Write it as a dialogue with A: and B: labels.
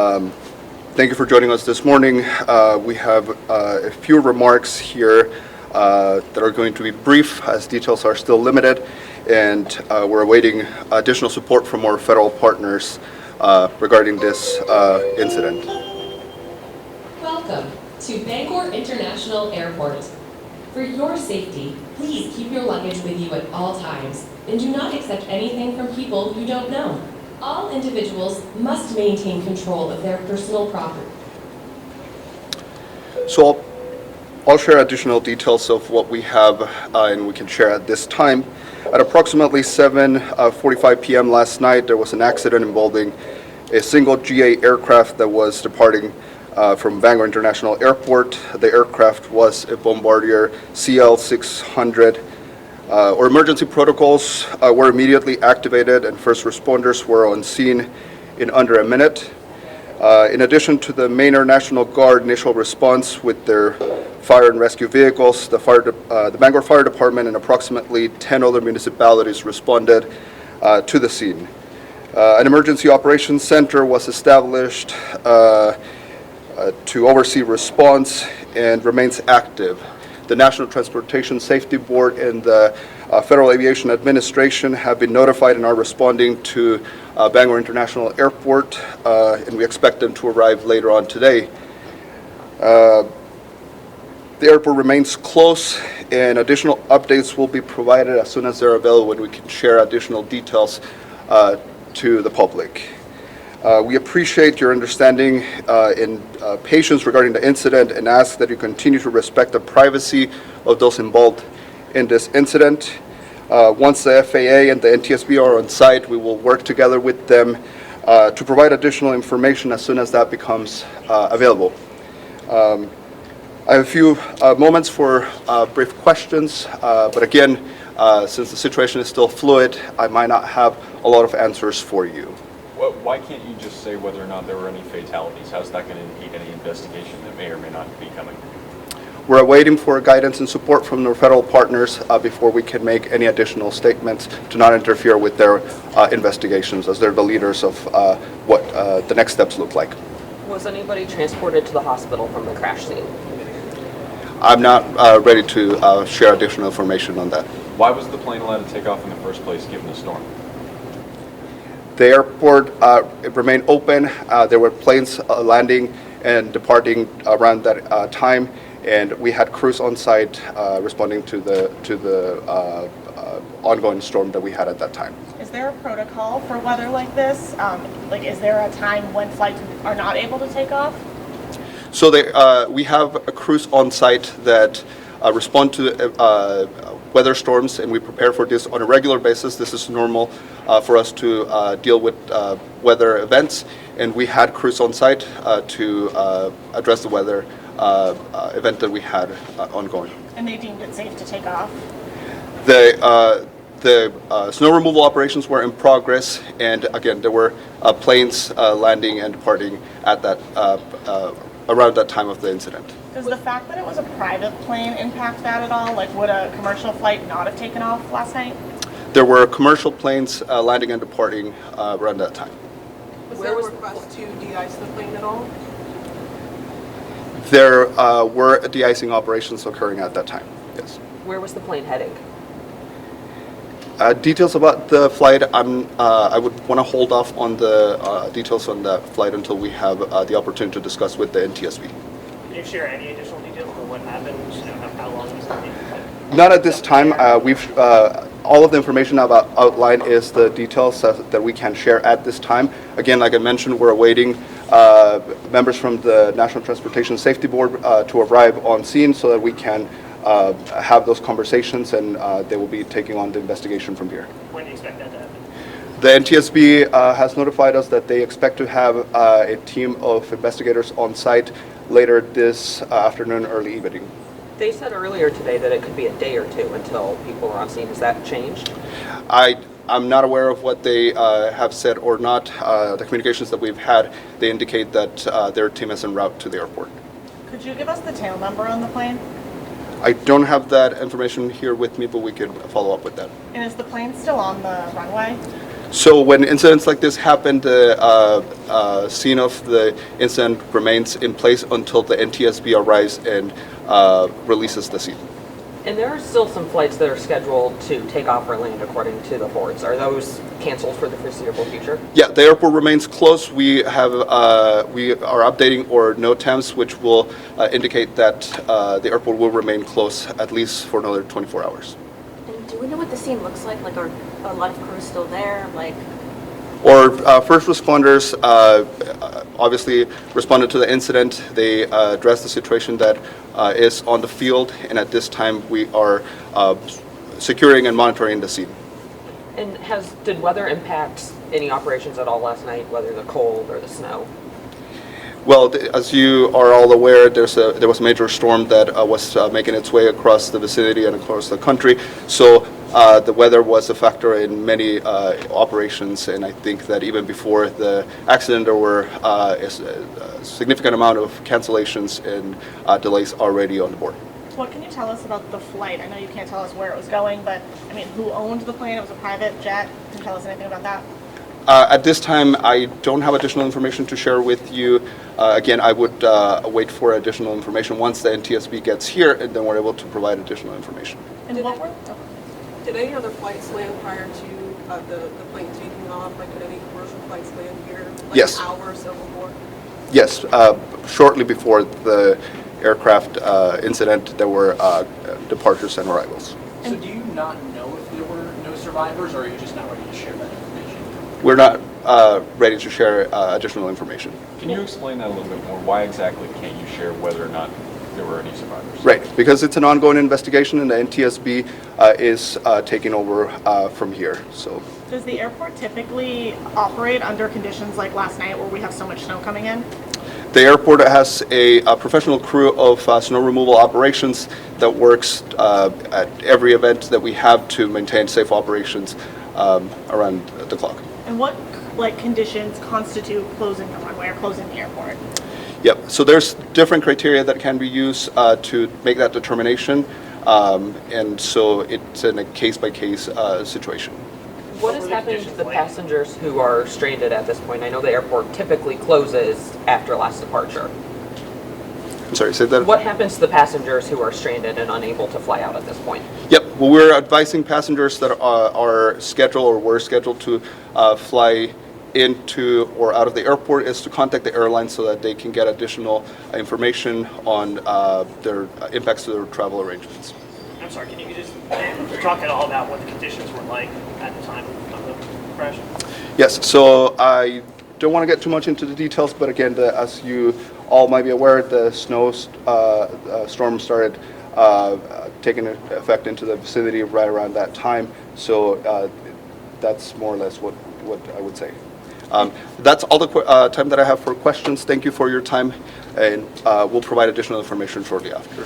A: Thank you for joining us this morning. We have a few remarks here that are going to be brief, as details are still limited, and we're awaiting additional support from our federal partners regarding this incident.
B: Welcome to Bangor International Airport. For your safety, please keep your luggage with you at all times and do not accept anything from people you don't know. All individuals must maintain control of their personal property.
A: So I'll share additional details of what we have and we can share at this time. At approximately 7:45 p.m. last night, there was an accident involving a single GA aircraft that was departing from Bangor International Airport. The aircraft was a Bombardier CL-600. Our emergency protocols were immediately activated and first responders were on scene in under a minute. In addition to the Maine National Guard initial response with their fire and rescue vehicles, the Bangor Fire Department and approximately 10 other municipalities responded to the scene. An emergency operations center was established to oversee response and remains active. The National Transportation Safety Board and the Federal Aviation Administration have been notified and are responding to Bangor International Airport, and we expect them to arrive later on today. The airport remains closed, and additional updates will be provided as soon as they're available, and we can share additional details to the public. We appreciate your understanding and patience regarding the incident and ask that you continue to respect the privacy of those involved in this incident. Once the FAA and the NTSB are on site, we will work together with them to provide additional information as soon as that becomes available. I have a few moments for brief questions, but again, since the situation is still fluid, I might not have a lot of answers for you.
C: Well, why can't you just say whether or not there were any fatalities? How's that going to impede any investigation that may or may not be coming?
A: We're waiting for guidance and support from our federal partners before we can make any additional statements to not interfere with their investigations, as they're the leaders of what the next steps look like.
D: Was anybody transported to the hospital from the crash scene?
A: I'm not ready to share additional information on that.
C: Why was the plane allowed to take off in the first place given the storm?
A: The airport it remained open. There were planes landing and departing around that time, and we had crews on site responding to the ongoing storm that we had at that time.
E: Is there a protocol for weather like this? Is there a time when flights are not able to take off?
A: So we have crews on site that respond to weather storms, and we prepare for this on a regular basis. This is normal for us to deal with weather events, and we had crews on site to address the weather event that we had ongoing.
E: And they deemed it safe to take off?
A: The snow removal operations were in progress, and again, there were planes landing and departing at that around that time of the incident.
E: Does the fact that it was a private plane impact that at all? Like, would a commercial flight not have taken off last night?
A: There were commercial planes landing and departing around that time.
F: Was there a request to de-ice the plane at all?
A: There were de-icing operations occurring at that time, yes.
D: Where was the plane heading?
A: Details about the flight, I would want to hold off on the details on that flight until we have the opportunity to discuss with the NTSB.
G: Can you share any additional details on what happened? How long was it?
A: Not at this time. All of the information I've outlined is the details that we can share at this time. Again, like I mentioned, we're awaiting members from the National Transportation Safety Board to arrive on scene so that we can have those conversations, and they will be taking on the investigation from here.
G: When do you expect that to happen?
A: The NTSB has notified us that they expect to have a team of investigators on site later this afternoon, early evening.
D: They said earlier today that it could be a day or two until people are on scene. Has that changed?
A: I'm not aware of what they have said or not. The communications that we've had, they indicate that their team is en route to the airport.
E: Could you give us the tail number on the plane?
A: I don't have that information here with me, but we could follow up with that.
E: And is the plane still on the runway?
A: So when incidents like this happen, the scene of the incident remains in place until the NTSB arrives and releases the scene.
D: And there are still some flights that are scheduled to take off or land according to the boards. Are those canceled for the foreseeable future?
A: Yeah, the airport remains closed. We are updating our NOTAMs, which will indicate that the airport will remain closed at least for another 24 hours.
H: And do we know what the scene looks like? Like, are a lot of crews still there? Like,
A: Our first responders obviously responded to the incident. They addressed the situation that is on the field, and at this time we are securing and monitoring the scene.
D: And did weather impact any operations at all last night, whether the cold or the snow?
A: Well, as you are all aware, there was a major storm that was making its way across the vicinity and across the country. So the weather was a factor in many operations, and I think that even before the accident, there were a significant amount of cancellations and delays already on the board.
E: What can you tell us about the flight? I know you can't tell us where it was going, but I mean, who owned the plane? It was a private jet. Can you tell us anything about that?
A: At this time, I don't have additional information to share with you. Again, I would wait for additional information once the NTSB gets here, and then we're able to provide additional information.
E: And what were?
F: Did any other flights land prior to the plane taking off? Like, did any commercial flights land here? Like
A: Yes.
F: An hour or so before?
A: Yes, shortly before the aircraft incident, there were departures and arrivals.
I: So do you not know if there were no survivors, or are you just not ready to share that information?
A: We're not ready to share additional information.
C: Can you explain that a little bit more? Why exactly can't you share whether or not there were any survivors?
A: Right, because it's an ongoing investigation, and the NTSB is taking over from here. So,
E: Does the airport typically operate under conditions like last night where we have so much snow coming in?
A: the airport has a professional crew of snow removal operations that works at every event that we have to maintain safe operations around the clock.
E: And what conditions constitute closing the runway or closing the airport?
A: Yep. So there's different criteria that can be used to make that determination, and so it's in a case-by-case situation.
D: What is happening to the passengers who are stranded at this point? I know the airport typically closes after last departure.
A: I'm sorry, say that.
D: What happens to the passengers who are stranded and unable to fly out at this point?
A: Yep. Well, we're advising passengers that are scheduled or were scheduled to fly into or out of the airport is to contact the airline so that they can get additional information on their impacts to their travel arrangements.
G: I'm sorry, can you just talk at all about what the conditions were like at the time of the crash?
A: Yes, so I don't want to get too much into the details, but again, as you all might be aware, the storm started taking effect into the vicinity right around that time, so that's more or less what I would say. That's all the time that I have for questions. Thank you for your time, and we'll provide additional information shortly after.